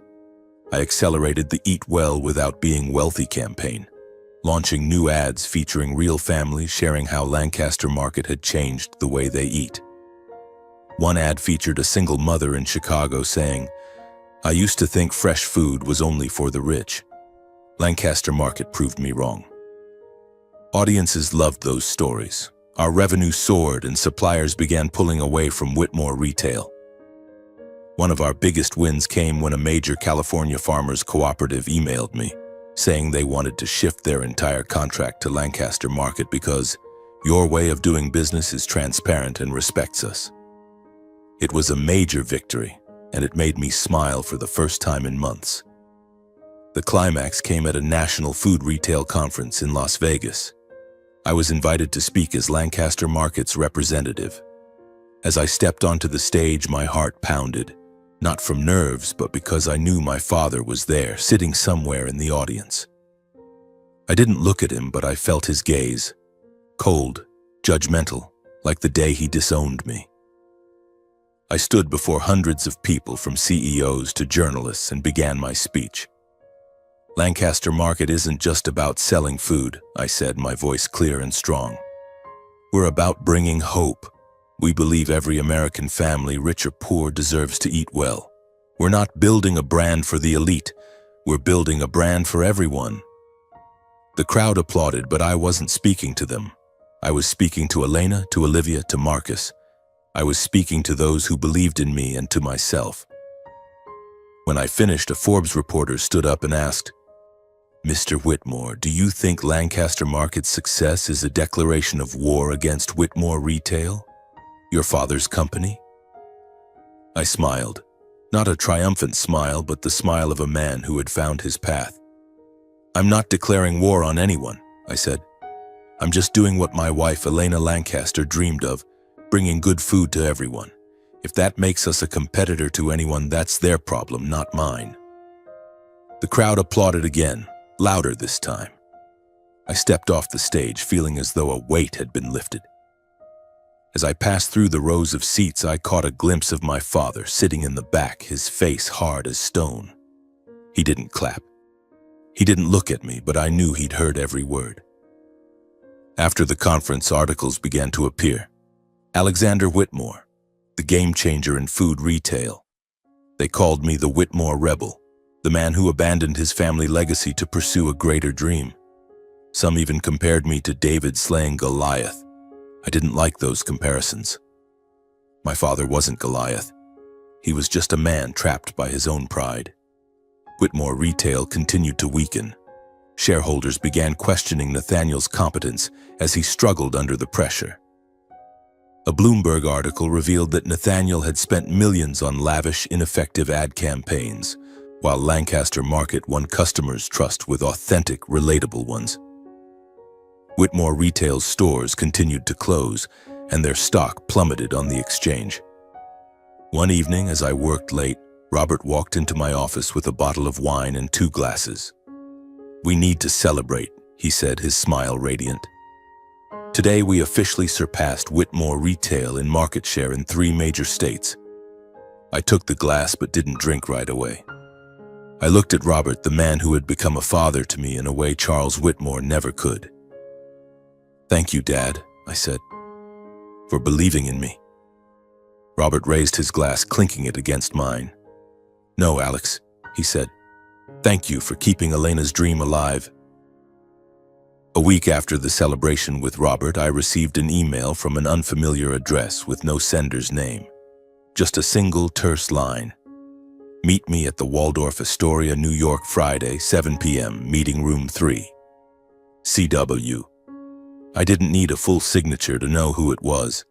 I accelerated the Eat Well Without Being Wealthy campaign, launching new ads featuring real families sharing how Lancaster Market had changed the way they eat. One ad featured a single mother in Chicago saying, "I used to think fresh food was only for the rich. Lancaster Market proved me wrong." Audiences loved those stories. Our revenue soared and suppliers began pulling away from Whitmore Retail. One of our biggest wins came when a major California farmers cooperative emailed me, saying they wanted to shift their entire contract to Lancaster Market because your way of doing business is transparent and respects us. It was a major victory, and it made me smile for the first time in months. The climax came at a national food retail conference in Las Vegas. I was invited to speak as Lancaster Market's representative. As I stepped onto the stage, my heart pounded, not from nerves, but because I knew my father was there, sitting somewhere in the audience. I didn't look at him, but I felt his gaze, cold, judgmental, like the day he disowned me. I stood before hundreds of people, from CEOs to journalists, and began my speech. "Lancaster Market isn't just about selling food," I said, my voice clear and strong. "We're about bringing hope. We believe every American family, rich or poor, deserves to eat well. We're not building a brand for the elite. We're building a brand for everyone." The crowd applauded, but I wasn't speaking to them. I was speaking to Elena, to Olivia, to Marcus. I was speaking to those who believed in me and to myself. When I finished, a Forbes reporter stood up and asked, "Mr. Whitmore, do you think Lancaster Market's success is a declaration of war against Whitmore Retail, your father's company?" I smiled, not a triumphant smile, but the smile of a man who had found his path. "I'm not declaring war on anyone," I said. "I'm just doing what my wife, Elena Lancaster, dreamed of, bringing good food to everyone. If that makes us a competitor to anyone, that's their problem, not mine." The crowd applauded again, louder this time. I stepped off the stage, feeling as though a weight had been lifted. As I passed through the rows of seats, I caught a glimpse of my father sitting in the back, his face hard as stone. He didn't clap. He didn't look at me, but I knew he'd heard every word. After the conference, articles began to appear. Alexander Whitmore, the game changer in food retail. They called me the Whitmore Rebel, the man who abandoned his family legacy to pursue a greater dream. Some even compared me to David slaying Goliath. I didn't like those comparisons. My father wasn't Goliath. He was just a man trapped by his own pride. Whitmore Retail continued to weaken. Shareholders began questioning Nathaniel's competence as he struggled under the pressure. A Bloomberg article revealed that Nathaniel had spent millions on lavish, ineffective ad campaigns, while Lancaster Market won customers' trust with authentic, relatable ones. Whitmore Retail's stores continued to close, and their stock plummeted on the exchange. One evening, as I worked late, Robert walked into my office with a bottle of wine and 2 glasses. "We need to celebrate," he said, his smile radiant. "Today we officially surpassed Whitmore Retail in market share in 3 major states." I took the glass but didn't drink right away. I looked at Robert, the man who had become a father to me in a way Charles Whitmore never could. "Thank you, Dad," I said, "for believing in me." Robert raised his glass, clinking it against mine. "No, Alex," he said. "Thank you for keeping Elena's dream alive." A week after the celebration with Robert, I received an email from an unfamiliar address with no sender's name. Just a single terse line. "Meet me at the Waldorf Astoria, New York, Friday, 7 p.m., meeting room 3. CW. I didn't need a full signature to know who it was.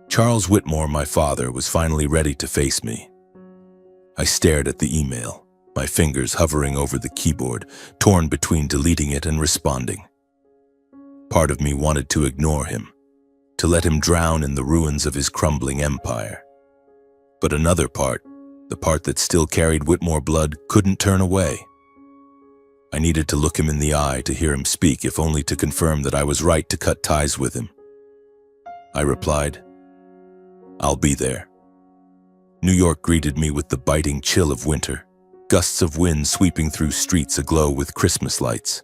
Charles Whitmore, my father, was finally ready to face me. I stared at the email, my fingers hovering over the keyboard, torn between deleting it and responding. Part of me wanted to ignore him, to let him drown in the ruins of his crumbling empire. But another part, the part that still carried Whitmore blood, couldn't turn away. I needed to look him in the eye to hear him speak, if only to confirm that I was right to cut ties with him. I replied, "I'll be there." New York greeted me with the biting chill of winter, gusts of wind sweeping through streets aglow with Christmas lights.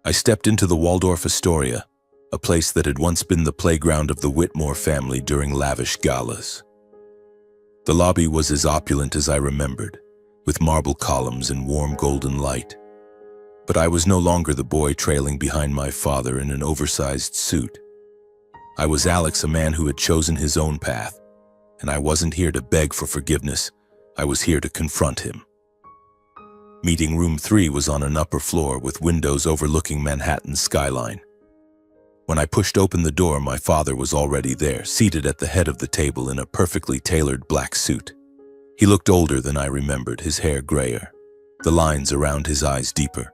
I stepped into the Waldorf Astoria, a place that had once been the playground of the Whitmore family during lavish galas. The lobby was as opulent as I remembered, with marble columns and warm golden light. But I was no longer the boy trailing behind my father in an oversized suit. I was Alex, a man who had chosen his own path, and I wasn't here to beg for forgiveness. I was here to confront him. Meeting room 3 was on an upper floor with windows overlooking Manhattan's skyline. When I pushed open the door, my father was already there, seated at the head of the table in a perfectly tailored black suit. He looked older than I remembered, his hair grayer, the lines around his eyes deeper.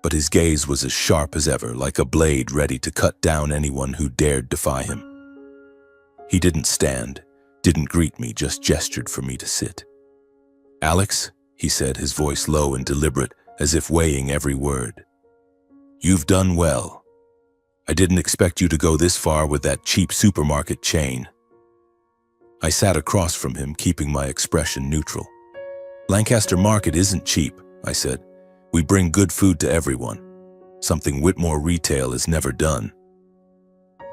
But his gaze was as sharp as ever, like a blade ready to cut down anyone who dared defy him. He didn't stand, didn't greet me, just gestured for me to sit. "Alex," he said, his voice low and deliberate, as if weighing every word. "You've done well. I didn't expect you to go this far with that cheap supermarket chain." I sat across from him, keeping my expression neutral. "Lancaster Market isn't cheap," I said. "We bring good food to everyone, something Whitmore Retail has never done."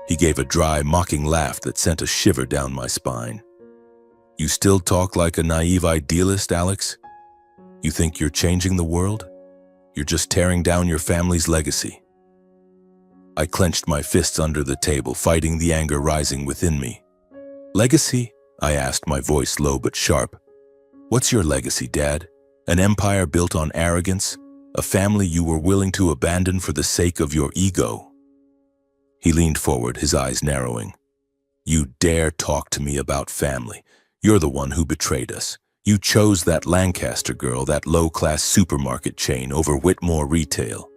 He gave a dry, mocking laugh that sent a shiver down my spine. "You still talk like a naive idealist, Alex? You think you're changing the world? You're just tearing down your family's legacy." I clenched my fists under the table, fighting the anger rising within me. "Legacy?" I asked, my voice low but sharp. "What's your legacy, Dad? An empire built on arrogance? A family you were willing to abandon for the sake of your ego?" He leaned forward, his eyes narrowing. "You dare talk to me about family? You're the one who betrayed us. You chose that Lancaster girl, that low-class supermarket chain, over Whitmore Retail.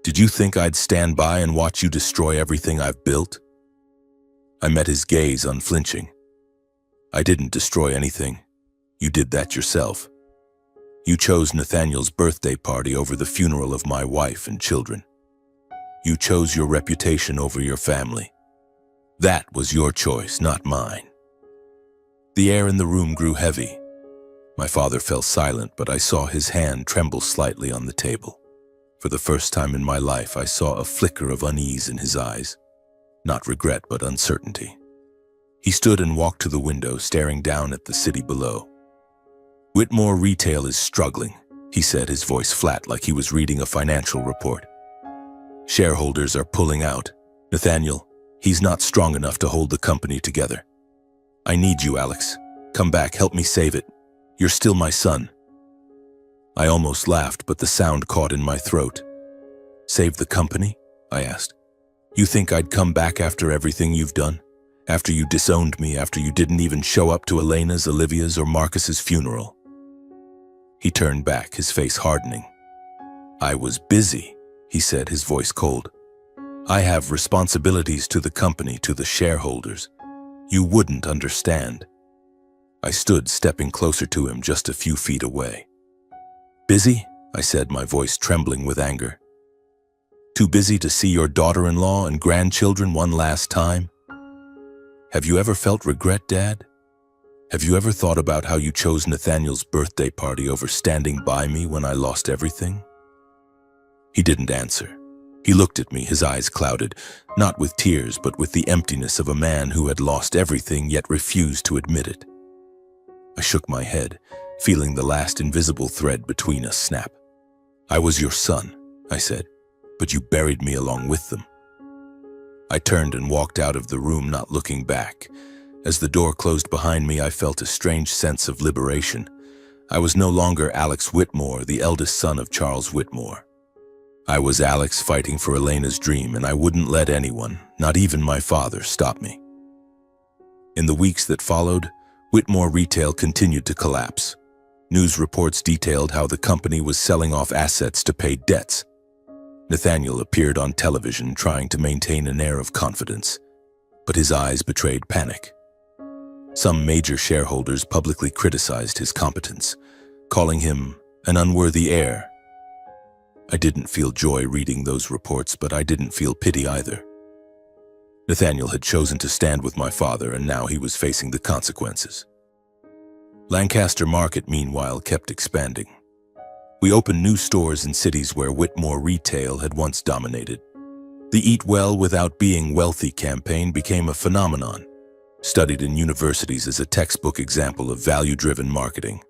Did you think I'd stand by and watch you destroy everything I've built?" I met his gaze, unflinching. "I didn't destroy anything. You did that yourself. You chose Nathaniel's birthday party over the funeral of my wife and children. You chose your reputation over your family. That was your choice, not mine." The air in the room grew heavy. My father fell silent, but I saw his hand tremble slightly on the table. For the first time in my life, I saw a flicker of unease in his eyes. Not regret, but uncertainty. He stood and walked to the window, staring down at the city below. "Whitmore Retail is struggling," he said, his voice flat like he was reading a financial report. "Shareholders are pulling out. Nathaniel, he's not strong enough to hold the company together. I need you, Alex. Come back, help me save it. You're still my son." I almost laughed, but the sound caught in my throat. "Save the company?" I asked. "You think I'd come back after everything you've done? After you disowned me, after you didn't even show up to Elena's, Olivia's, or Marcus's funeral?" He turned back, his face hardening. "I was busy," he said, his voice cold. "I have responsibilities to the company, to the shareholders. You wouldn't understand." I stood, stepping closer to him, just a few feet away. "Busy?" I said, my voice trembling with anger. "Too busy to see your daughter-in-law and grandchildren one last time? Have you ever felt regret, Dad? Have you ever thought about how you chose Nathaniel's birthday party over standing by me when I lost everything?" He didn't answer. He looked at me, his eyes clouded, not with tears, but with the emptiness of a man who had lost everything yet refused to admit it. I shook my head, feeling the last invisible thread between us snap. "I was your son," I said, "but you buried me along with them." I turned and walked out of the room, not looking back. As the door closed behind me, I felt a strange sense of liberation. I was no longer Alex Whitmore, the eldest son of Charles Whitmore. I was Alex fighting for Elena's dream, and I wouldn't let anyone, not even my father, stop me. In the weeks that followed, Whitmore retail continued to collapse. News reports detailed how the company was selling off assets to pay debts. Nathaniel appeared on television trying to maintain an air of confidence, but his eyes betrayed panic. Some major shareholders publicly criticized his competence, calling him an unworthy heir. I didn't feel joy reading those reports, but I didn't feel pity either. Nathaniel had chosen to stand with my father, and now he was facing the consequences. Lancaster Market, meanwhile, kept expanding. We opened new stores in cities where Whitmore retail had once dominated. The Eat Well Without Being Wealthy campaign became a phenomenon, studied in universities as a textbook example of value-driven marketing.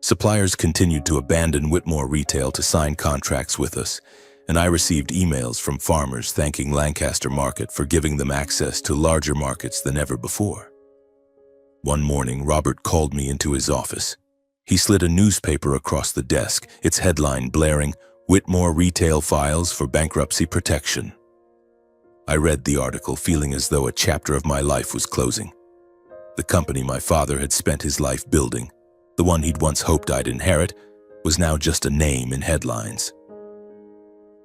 Suppliers continued to abandon Whitmore retail to sign contracts with us, and I received emails from farmers thanking Lancaster Market for giving them access to larger markets than ever before. One morning, Robert called me into his office. He slid a newspaper across the desk, its headline blaring, "Whitmore Retail Files for Bankruptcy Protection." I read the article, feeling as though a chapter of my life was closing. The company my father had spent his life building, the one he'd once hoped I'd inherit, was now just a name in headlines.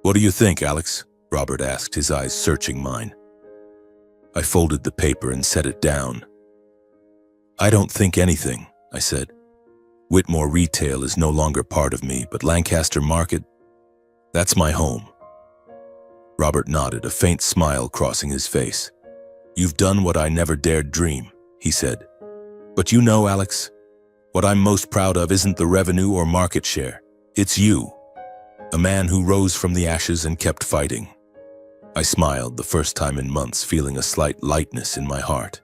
"What do you think, Alex?" Robert asked, his eyes searching mine. I folded the paper and set it down. "I don't think anything," I said. "Whitmore retail is no longer part of me, but Lancaster Market, that's my home." Robert nodded, a faint smile crossing his face. "You've done what I never dared dream," he said. "But you know, Alex, what I'm most proud of isn't the revenue or market share. It's you, a man who rose from the ashes and kept fighting." I smiled, the first time in months, feeling a slight lightness in my heart.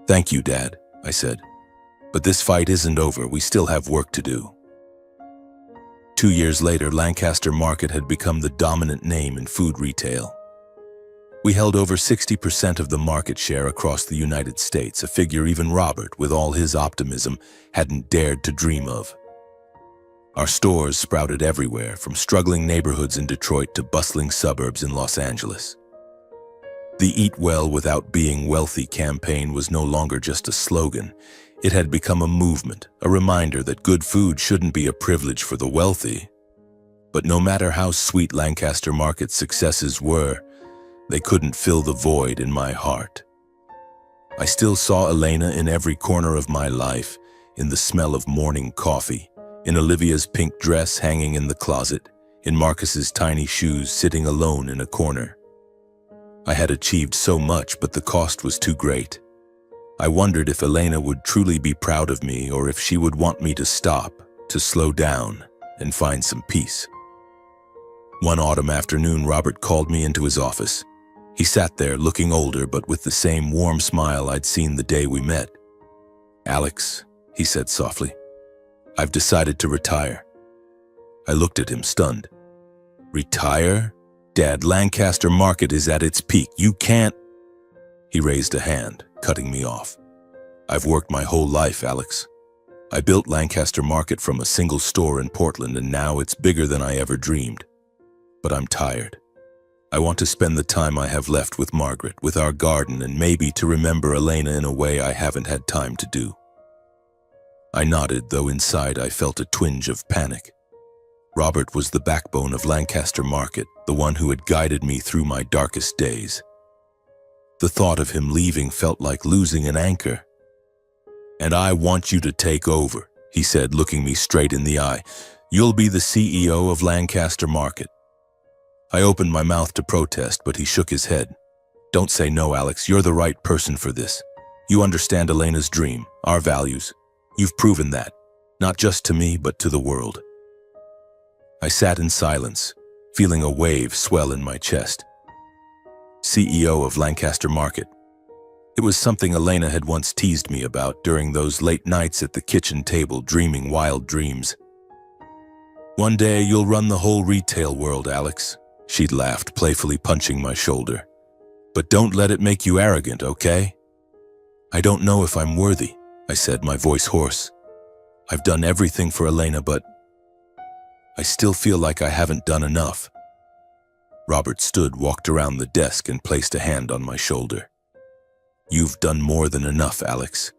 "Thank you, Dad," I said. "But this fight isn't over. We still have work to do." 2 years later, Lancaster Market had become the dominant name in food retail. We held over 60% of the market share across the United States, a figure even Robert, with all his optimism, hadn't dared to dream of. Our stores sprouted everywhere, from struggling neighborhoods in Detroit to bustling suburbs in Los Angeles. The Eat Well Without Being Wealthy campaign was no longer just a slogan. It had become a movement, a reminder that good food shouldn't be a privilege for the wealthy. But no matter how sweet Lancaster Market's successes were, they couldn't fill the void in my heart. I still saw Elena in every corner of my life, in the smell of morning coffee, in Olivia's pink dress hanging in the closet, in Marcus's tiny shoes sitting alone in a corner. I had achieved so much, but the cost was too great. I wondered if Elena would truly be proud of me, or if she would want me to stop, to slow down, and find some peace. One autumn afternoon, Robert called me into his office. He sat there, looking older, but with the same warm smile I'd seen the day we met. "Alex," he said softly, "I've decided to retire." I looked at him, stunned. "Retire? Dad, Lancaster Market is at its peak. You can't—" He raised a hand, cutting me off. "I've worked my whole life, Alex. I built Lancaster Market from a single store in Portland, and now it's bigger than I ever dreamed. But I'm tired. I want to spend the time I have left with Margaret, with our garden, and maybe to remember Elena in a way I haven't had time to do." I nodded, though inside I felt a twinge of panic. Robert was the backbone of Lancaster Market, the one who had guided me through my darkest days. The thought of him leaving felt like losing an anchor. "And I want you to take over," he said, looking me straight in the eye. "You'll be the CEO of Lancaster Market." I opened my mouth to protest, but he shook his head. "Don't say no, Alex. You're the right person for this. You understand Elena's dream, our values. You've proven that, not just to me, but to the world." I sat in silence, feeling a wave swell in my chest. CEO of Lancaster Market. It was something Elena had once teased me about during those late nights at the kitchen table dreaming wild dreams. "One day you'll run the whole retail world, Alex," she'd laughed, playfully punching my shoulder. "But don't let it make you arrogant, okay?" "I don't know if I'm worthy," I said, my voice hoarse. "I've done everything for Elena, but I still feel like I haven't done enough." Robert stood, walked around the desk, and placed a hand on my shoulder. "You've done more than enough, Alex.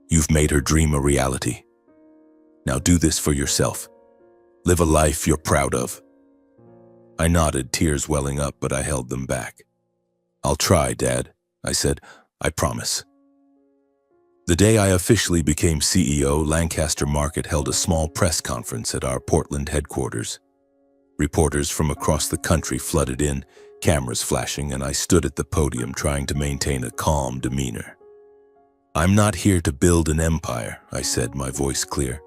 You've made her dream a reality. Now do this for yourself. Live a life you're proud of." I nodded, tears welling up, but I held them back. "I'll try, Dad," I said. "I promise." The day I officially became CEO, Lancaster Market held a small press conference at our Portland headquarters. Reporters from across the country flooded in, cameras flashing, and I stood at the podium trying to maintain a calm demeanor. "I'm not here to build an empire," I said, my voice clear.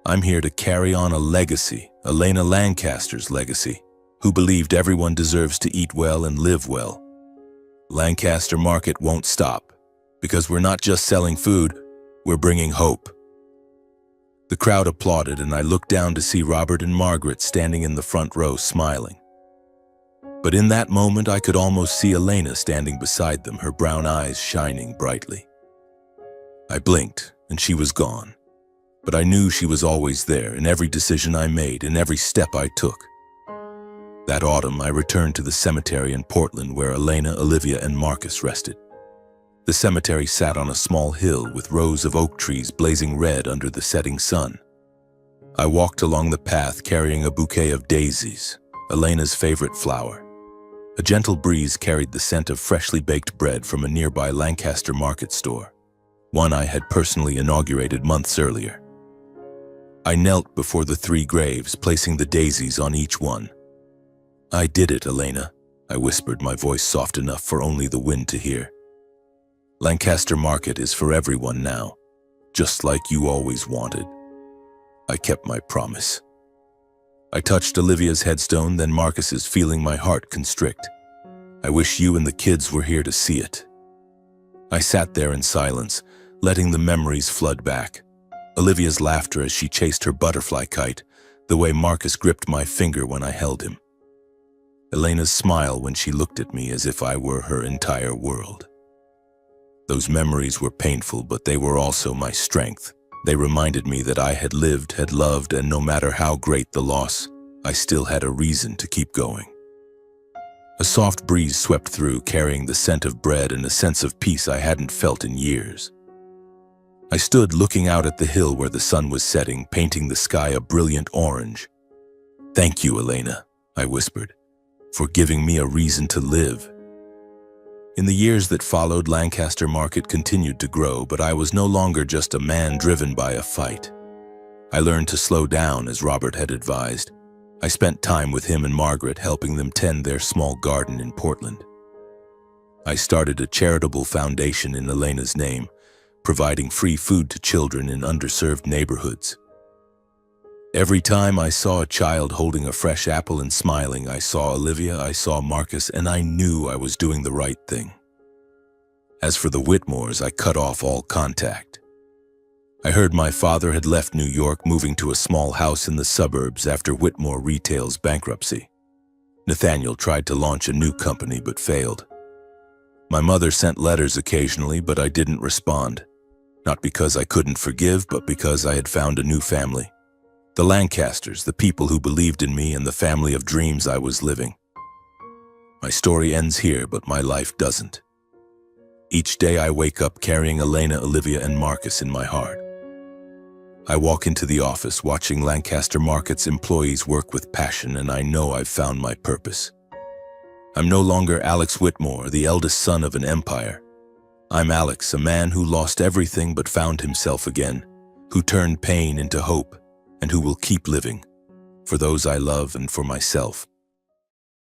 "I'm here to carry on a legacy, Elena Lancaster's legacy, who believed everyone deserves to eat well and live well. Lancaster Market won't stop, because we're not just selling food, we're bringing hope." The crowd applauded, and I looked down to see Robert and Margaret standing in the front row smiling. But in that moment, I could almost see Elena standing beside them, her brown eyes shining brightly. I blinked, and she was gone. But I knew she was always there, in every decision I made, in every step I took. That autumn, I returned to the cemetery in Portland where Elena, Olivia, and Marcus rested. The cemetery sat on a small hill with rows of oak trees blazing red under the setting sun. I walked along the path carrying a bouquet of daisies, Elena's favorite flower. A gentle breeze carried the scent of freshly baked bread from a nearby Lancaster Market store, one I had personally inaugurated months earlier. I knelt before the 3 graves, placing the daisies on each one. "I did it, Elena," I whispered, my voice soft enough for only the wind to hear. "Lancaster Market is for everyone now, just like you always wanted." I kept my promise. I touched Olivia's headstone, then Marcus's, feeling my heart constrict. "I wish you and the kids were here to see it." I sat there in silence, letting the memories flood back. Olivia's laughter as she chased her butterfly kite, the way Marcus gripped my finger when I held him. Elena's smile when she looked at me as if I were her entire world. Those memories were painful, but they were also my strength. They reminded me that I had lived, had loved, and no matter how great the loss, I still had a reason to keep going. A soft breeze swept through, carrying the scent of bread and a sense of peace I hadn't felt in years. I stood looking out at the hill where the sun was setting, painting the sky a brilliant orange. "Thank you, Elena," I whispered, "for giving me a reason to live." In the years that followed, Lancaster Market continued to grow, but I was no longer just a man driven by a fight. I learned to slow down, as Robert had advised. I spent time with him and Margaret, helping them tend their small garden in Portland. I started a charitable foundation in Elena's name, providing free food to children in underserved neighborhoods. Every time I saw a child holding a fresh apple and smiling, I saw Olivia, I saw Marcus, and I knew I was doing the right thing. As for the Whitmores, I cut off all contact. I heard my father had left New York, moving to a small house in the suburbs after Whitmore Retail's bankruptcy. Nathaniel tried to launch a new company but failed. My mother sent letters occasionally, but I didn't respond. Not because I couldn't forgive, but because I had found a new family. The Lancasters, the people who believed in me and the family of dreams I was living. My story ends here, but my life doesn't. Each day I wake up carrying Elena, Olivia, and Marcus in my heart. I walk into the office watching Lancaster Market's employees work with passion, and I know I've found my purpose. I'm no longer Alex Whitmore, the eldest son of an empire. I'm Alex, a man who lost everything but found himself again, who turned pain into hope, and who will keep living, for those I love and for myself.